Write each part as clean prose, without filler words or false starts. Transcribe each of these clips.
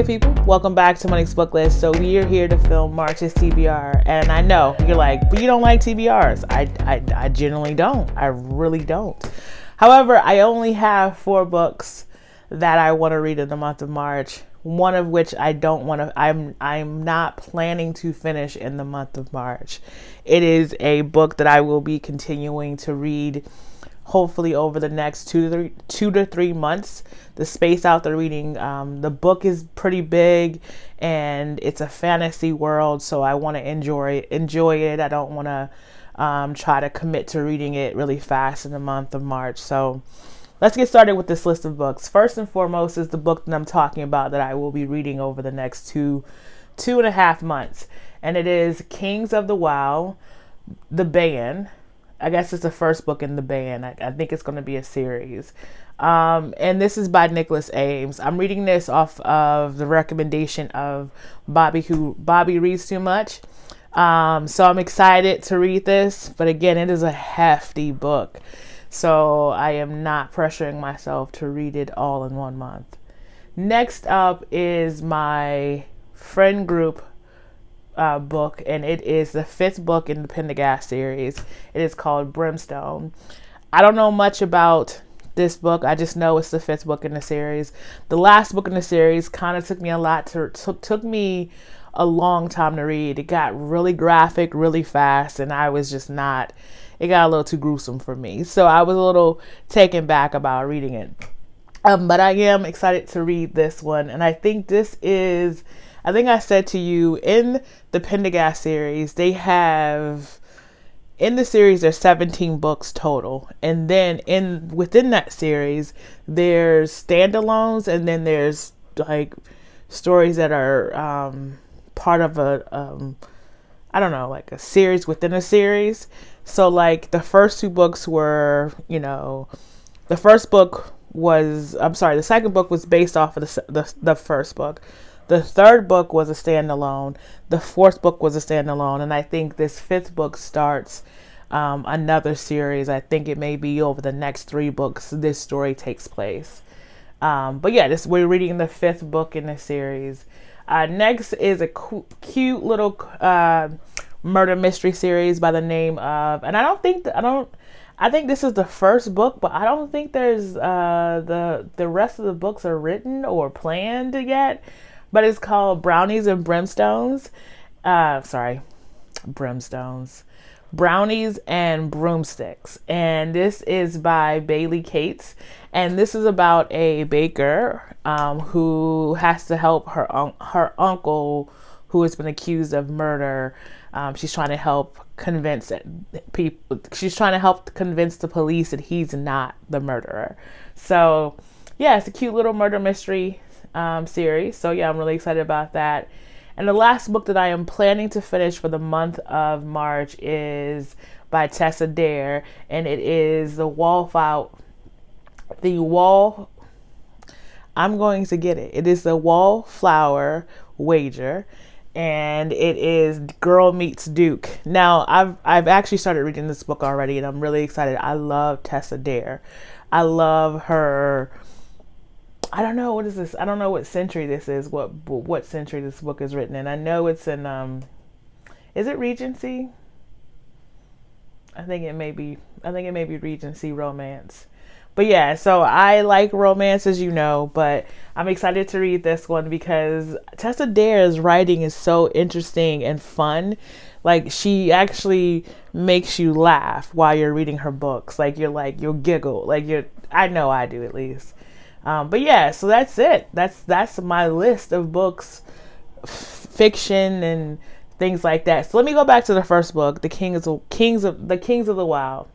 good people? Welcome back to Monique's Book List. So we are here to film March's TBR. And I know, you're like, but you don't like TBRs. I generally don't. I really don't. However, I only have 4 books that I want to read in the month of March. One of which I'm not planning to finish in the month of March. It is a book that I will be continuing to read hopefully over the next 2 to 3 months. The space out there reading, the book is pretty big and it's a fantasy world, so I want to enjoy it. I don't want to try to commit to reading it really fast in the month of March. So let's get started with this list of books. First and foremost is the book that I'm talking about that I will be reading over the next two and a half months. And it is Kings of the Wow, the band. I guess it's the first book in the band. I think it's going to be a series. And this is by Nicholas Ames. I'm reading this off of the recommendation of Bobby Reads Too Much. So I'm excited to read this. But again, it is a hefty book. So I am not pressuring myself to read it all in 1 month. Next up is my friend group book, and it is the 5th book in the Pendergast series. It is called Brimstone. I don't know much about this book. I just know it's the 5th book in the series. The last book in the series kind of took me a long time to read. It got really graphic really fast, and I was just not. It got a little too gruesome for me, so I was a little taken back about reading it. But I am excited to read this one, and I think I said to you in the Pendergast series, in the series there's 17 books total, and then within that series there's standalones, and then there's like stories that are part of a like a series within a series. So like the first 2 books were, the second book was based off of the first book. The 3rd book was a standalone. The 4th book was a standalone. And I think this 5th book starts another series. I think it may be over the next 3 books this story takes place. But yeah, we're reading the 5th book in the series. Next is a cute little murder mystery series by the name of, and I think this is the first book, but I don't think there's the rest of the books are written or planned yet. But it's called Brownies and Brimstones. Brownies and Broomsticks. And this is by Bailey Cates. And this is about a baker who has to help her uncle who has been accused of murder. She's trying to help convince the police that he's not the murderer. So yeah, it's a cute little murder mystery series. So yeah, I'm really excited about that. And the last book that I am planning to finish for the month of March is by Tessa Dare, and it is I'm going to get it. It is the Wallflower Wager, and it is Girl Meets Duke. Now, I've actually started reading this book already, and I'm really excited. I love Tessa Dare. I love her. I don't know, what is this? I don't know what century this is, what century this book is written in. I know it's in, is it Regency? I think it may be Regency romance. But yeah, so I like romance, as you know, but I'm excited to read this one because Tessa Dare's writing is so interesting and fun. Like, she actually makes you laugh while you're reading her books. You'll giggle. I know I do, at least. But yeah, so that's it. That's my list of books, fiction and things like that. So let me go back to the first book, The Kings of the Wow.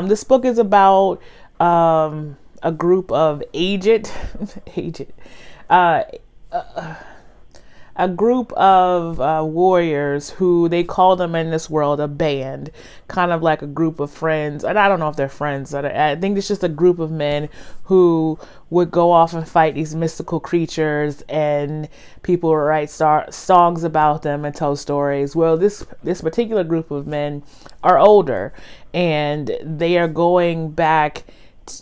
This book is about a group of a group of warriors who they call them in this world a band, kind of like a group of friends. And I don't know if they're friends. I think it's just a group of men who would go off and fight these mystical creatures, and people would write songs about them and tell stories. Well, this particular group of men are older, and they are going back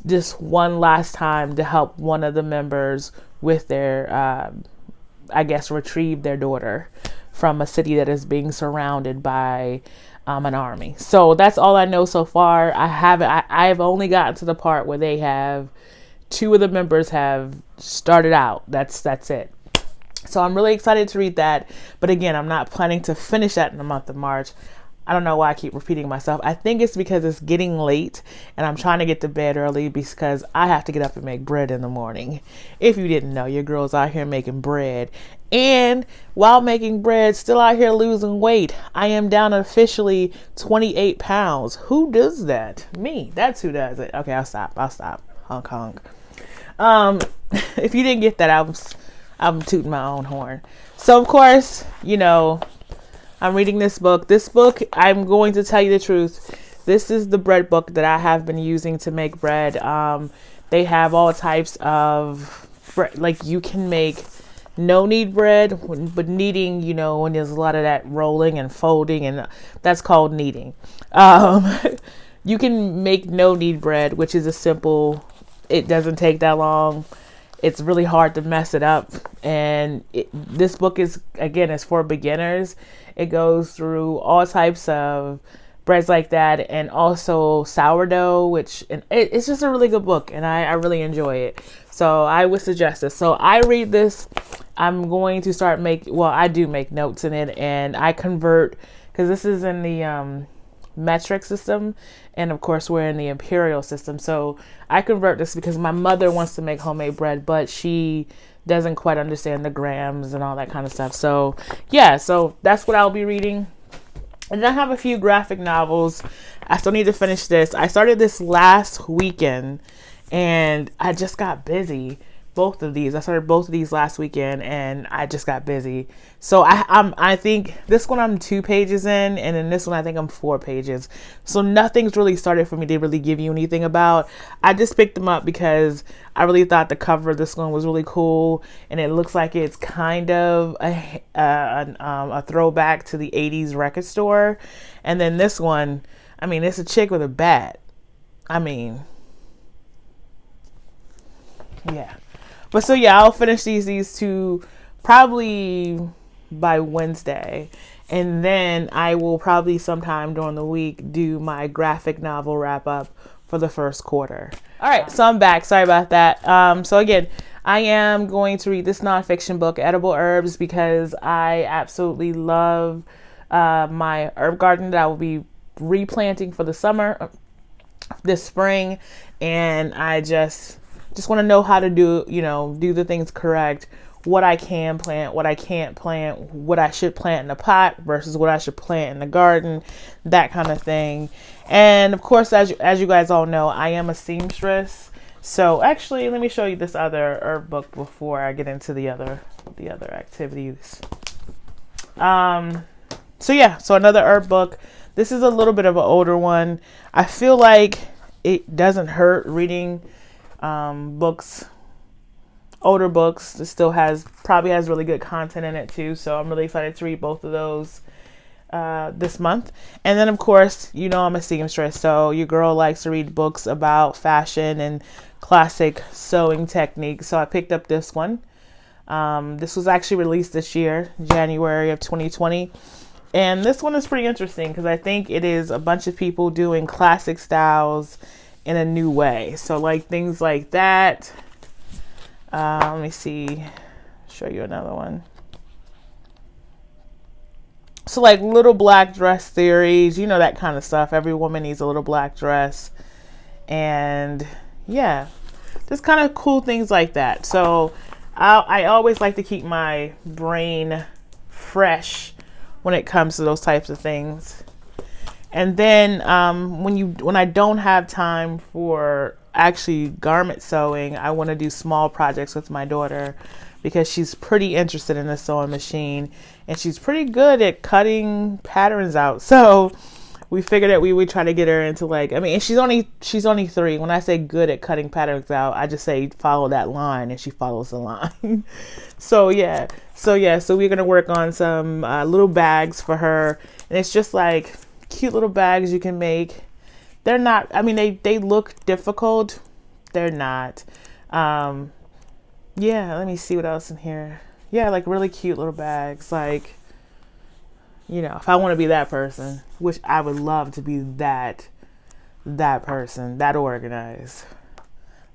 just one last time to help one of the members with their, I guess, retrieve their daughter from a city that is being surrounded by an army. So that's all I know so far. I've only gotten to the part where they have, two of the members have started out. That's it. So I'm really excited to read that. But again, I'm not planning to finish that in the month of March. I don't know why I keep repeating myself. I think it's because it's getting late and I'm trying to get to bed early because I have to get up and make bread in the morning. If you didn't know, your girl's out here making bread. And while making bread, still out here losing weight. I am down officially 28 pounds. Who does that? Me. That's who does it. Okay, I'll stop. Honk, honk. If you didn't get that, I'm tooting my own horn. So, of course, I'm reading this book. This book, I'm going to tell you the truth. This is the bread book that I have been using to make bread. They have all types of bread. Like you can make no knead bread, but kneading, when there's a lot of that rolling and folding, and that's called kneading. You can make no knead bread, which is it doesn't take that long. It's really hard to mess it up. And this book is for beginners. It goes through all types of breads like that, and also sourdough, it's just a really good book, and I really enjoy it. So I would suggest this. So I read this. I'm going to start I do make notes in it, and I convert, because this is in the metric system, and of course we're in the imperial system. So I convert this because my mother wants to make homemade bread, but she doesn't quite understand the grams and all that kind of stuff. So yeah, so that's what I'll be reading. And then I have a few graphic novels. I still need to finish this. I started this last weekend and I just got busy. I started both of these last weekend and I just got busy. So I think this one I'm 2 pages in, and then this one I think I'm 4 pages. So nothing's really started for me to really give you anything about. I just picked them up because I really thought the cover of this one was really cool, and it looks like it's kind of a throwback to the 80s record store. And then this one, it's a chick with a bat. Yeah. But so yeah, I'll finish these 2 probably by Wednesday. And then I will probably sometime during the week do my graphic novel wrap up for the first quarter. All right, so I'm back. Sorry about that. So again, I am going to read this nonfiction book, Edible Herbs, because I absolutely love my herb garden that I will be replanting for the summer, this spring. And I just want to know how to do the things correct, what I can plant, what I can't plant, what I should plant in a pot versus what I should plant in the garden, that kind of thing. And of course, as you guys all know, I am a seamstress. So actually, let me show you this other herb book before I get into the other activities. So another herb book. This is a little bit of an older one. I feel like it doesn't hurt reading older books. It still probably has really good content in it too. So I'm really excited to read both of those this month. And then of course, I'm a seamstress, so your girl likes to read books about fashion and classic sewing techniques. So I picked up this one. This was actually released this year, January of 2020. And this one is pretty interesting because I think it is a bunch of people doing classic styles in a new way. So like things like that. Let me see, show you another one. So like little black dress theories, that kind of stuff. Every woman needs a little black dress. And yeah, just kind of cool things like that. So I always like to keep my brain fresh when it comes to those types of things. And then when I don't have time for actually garment sewing, I want to do small projects with my daughter because she's pretty interested in the sewing machine and she's pretty good at cutting patterns out. So we figured that we would try to get her into and she's only 3. When I say good at cutting patterns out, I just say follow that line, and she follows the line. So we're gonna work on some little bags for her, and it's just like cute little bags you can make. They're not, they look difficult. They're not. Yeah, let me see what else in here. Yeah, like really cute little bags. Like, you know, if I want to be that person, which I would love to be that person, that organized,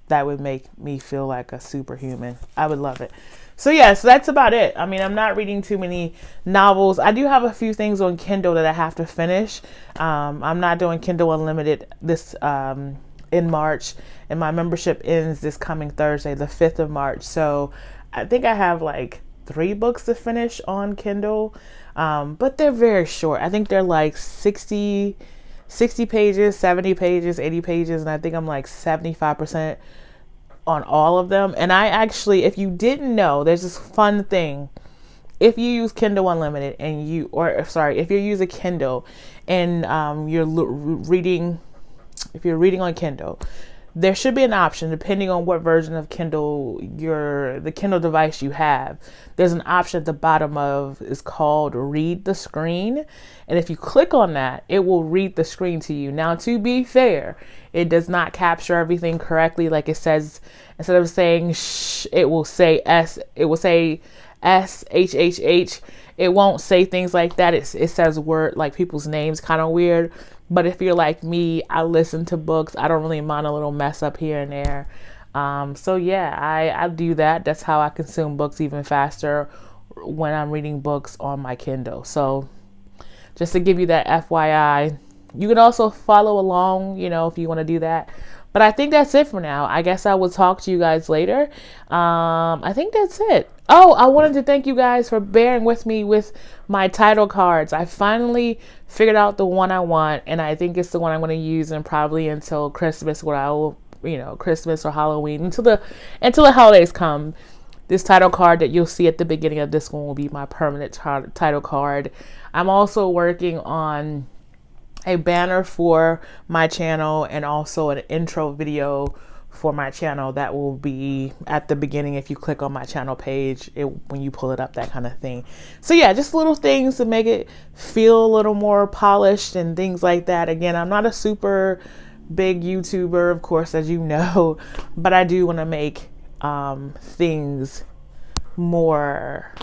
that would make me feel like a superhuman. I would love it. So yeah, so that's about it. I mean, I'm not reading too many novels. I do have a few things on Kindle that I have to finish. I'm not doing Kindle Unlimited this in March, and my membership ends this coming Thursday, the 5th of March. So I think I have like 3 books to finish on Kindle, but they're very short. I think they're like 60 pages, 70 pages, 80 pages, and I think I'm like 75% on all of them. And I actually, if you didn't know, there's this fun thing. If you use Kindle Unlimited and if you use a Kindle and you're reading, if you're reading on Kindle, there should be an option, depending on what version of Kindle the Kindle device you have. There's an option at the bottom is called Read the Screen. And if you click on that, it will read the screen to you. Now, to be fair, it does not capture everything correctly. Like it says, instead of saying shh, it will say S, H, H, H. It won't say things like that. It says word, like people's names, kind of weird. But if you're like me, I listen to books. I don't really mind a little mess up here and there. So yeah, I do that. That's how I consume books even faster when I'm reading books on my Kindle. So just to give you that FYI, you can also follow along, you know, if you want to do that. But I think that's it for now. I guess I will talk to you guys later. I think that's it. Oh, I wanted to thank you guys for bearing with me with my title cards. I finally figured out the one I want, and I think it's the one I'm going to use and probably until Christmas, where I will, you know, Christmas or Halloween, until the holidays come. This title card that you'll see at the beginning of this one will be my permanent title card. I'm also working on a banner for my channel and also an intro video for my channel that will be at the beginning if you click on my channel page, when you pull it up, that kind of thing. So yeah, just little things to make it feel a little more polished and things like that. Again, I'm not a super big YouTuber, of course, as you know, but I do want to make things more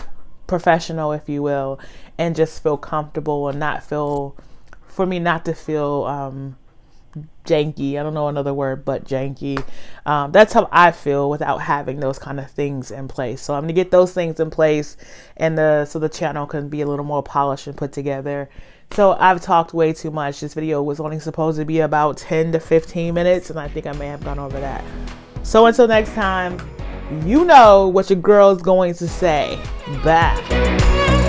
professional, if you will, and just feel comfortable and not feel, for me not to feel janky. I don't know another word but janky. That's how I feel without having those kind of things in place. So I'm gonna get those things in place, and so the channel can be a little more polished and put together. So I've talked way too much. This video was only supposed to be about 10 to 15 minutes, and I think I may have gone over that. So until next time, you know what your girl's going to say. Bye.